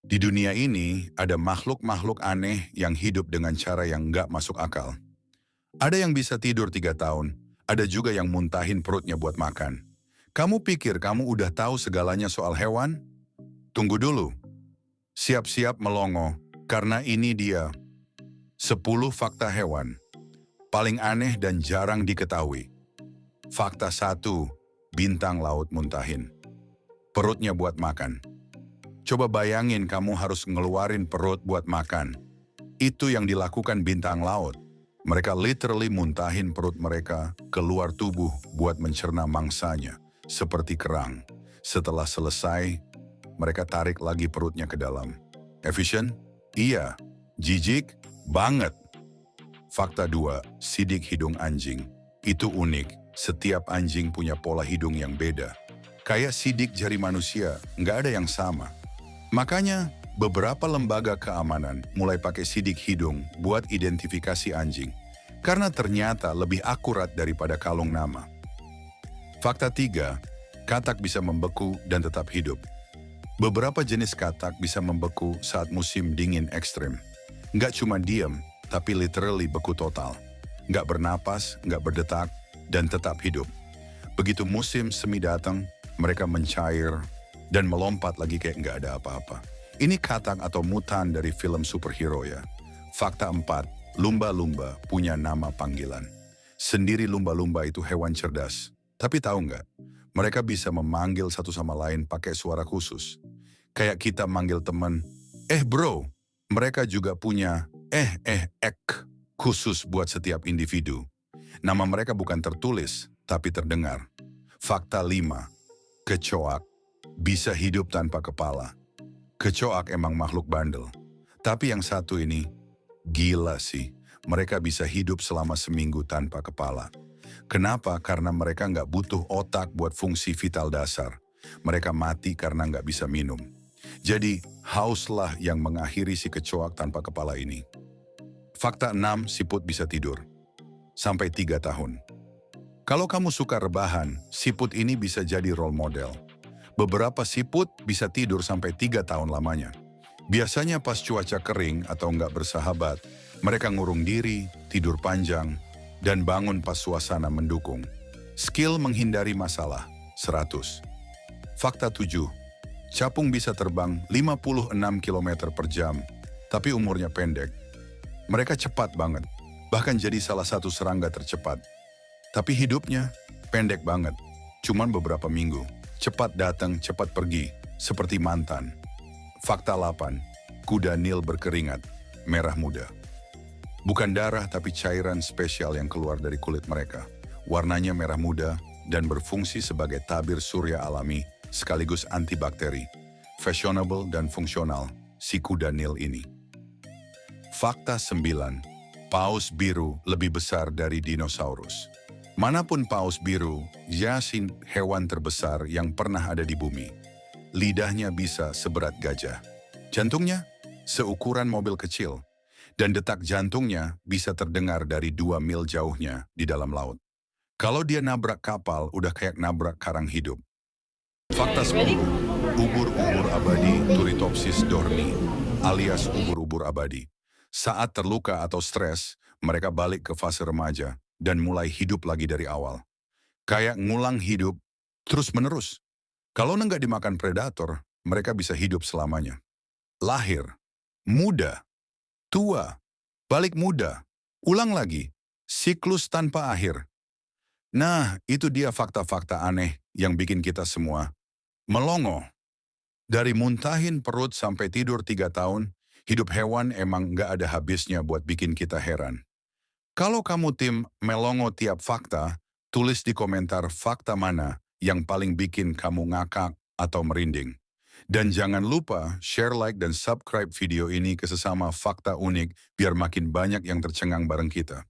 Di dunia ini ada makhluk-makhluk aneh yang hidup dengan cara yang nggak masuk akal. Ada yang bisa tidur 3 tahun, ada juga yang muntahin perutnya buat makan. Kamu pikir kamu udah tahu segalanya soal hewan? Tunggu dulu, siap-siap melongo, karena ini dia 10 fakta hewan paling aneh dan jarang diketahui. Fakta satu, bintang laut muntahin. Perutnya buat makan. Coba bayangin kamu harus ngeluarin perut buat makan. Itu yang dilakukan bintang laut. Mereka literally muntahin perut mereka keluar tubuh buat mencerna mangsanya, seperti kerang. Setelah selesai, mereka tarik lagi perutnya ke dalam. Efisien? Iya. Jijik? Banget. Fakta 2, sidik hidung anjing. Itu unik, setiap anjing punya pola hidung yang beda. Kayak sidik jari manusia, nggak ada yang sama. Makanya, beberapa lembaga keamanan mulai pakai sidik hidung buat identifikasi anjing. Karena ternyata lebih akurat daripada kalung nama. Fakta 3, katak bisa membeku dan tetap hidup. Beberapa jenis katak bisa membeku saat musim dingin ekstrim. Nggak cuma diam, tapi literally beku total. Nggak bernapas, nggak berdetak, dan tetap hidup. Begitu musim semi datang, mereka mencair dan melompat lagi kayak nggak ada apa-apa. Ini katak atau mutan dari film superhero ya. Fakta 4, lumba-lumba punya nama panggilan. Sendiri lumba-lumba itu hewan cerdas. Tapi tahu nggak, mereka bisa memanggil satu sama lain pakai suara khusus. Kayak kita manggil teman, bro. Mereka juga punya ek khusus buat setiap individu. Nama mereka bukan tertulis, tapi terdengar. Fakta 5, kecoak bisa hidup tanpa kepala. Kecoak emang makhluk bandel. Tapi yang satu ini, gila sih. Mereka bisa hidup selama seminggu tanpa kepala. Kenapa? Karena mereka nggak butuh otak buat fungsi vital dasar. Mereka mati karena nggak bisa minum. Jadi, hauslah yang mengakhiri si kecoak tanpa kepala ini. Fakta 6, siput bisa tidur. Sampai 3 tahun. Kalau kamu suka rebahan, siput ini bisa jadi role model. Beberapa siput bisa tidur sampai 3 tahun lamanya. Biasanya pas cuaca kering atau nggak bersahabat, mereka ngurung diri, tidur panjang, dan bangun pas suasana mendukung. Skill menghindari masalah, 100. Fakta 7, capung bisa terbang 56 km per jam, tapi umurnya pendek. Mereka cepat banget, bahkan jadi salah satu serangga tercepat. Tapi hidupnya pendek banget, cuman beberapa minggu. Cepat datang, cepat pergi, seperti mantan. Fakta 8, kuda Nil berkeringat, merah muda. Bukan darah tapi cairan spesial yang keluar dari kulit mereka. Warnanya merah muda dan berfungsi sebagai tabir surya alami sekaligus antibakteri. Fashionable dan fungsional, si kuda Nil ini. Fakta 9, paus biru lebih besar dari dinosaurus. Manapun paus biru, yasin hewan terbesar yang pernah ada di bumi. Lidahnya bisa seberat gajah. Jantungnya seukuran mobil kecil. Dan detak jantungnya bisa terdengar dari 2 mil jauhnya di dalam laut. Kalau dia nabrak kapal, udah kayak nabrak karang hidup. Fakta 10, ubur-ubur abadi Turritopsis dorni, alias ubur-ubur abadi. Saat terluka atau stres, mereka balik ke fase remaja dan mulai hidup lagi dari awal. Kayak ngulang hidup terus-menerus. Kalau nggak dimakan predator, mereka bisa hidup selamanya. Lahir, muda, tua, balik muda, ulang lagi, siklus tanpa akhir. Nah, itu dia fakta-fakta aneh yang bikin kita semua melongo. Dari muntahin perut sampai tidur 3 tahun, hidup hewan emang nggak ada habisnya buat bikin kita heran. Kalau kamu tim melongo tiap fakta, tulis di komentar fakta mana yang paling bikin kamu ngakak atau merinding. Dan jangan lupa share, like, dan subscribe video ini ke sesama fakta unik biar makin banyak yang tercengang bareng kita.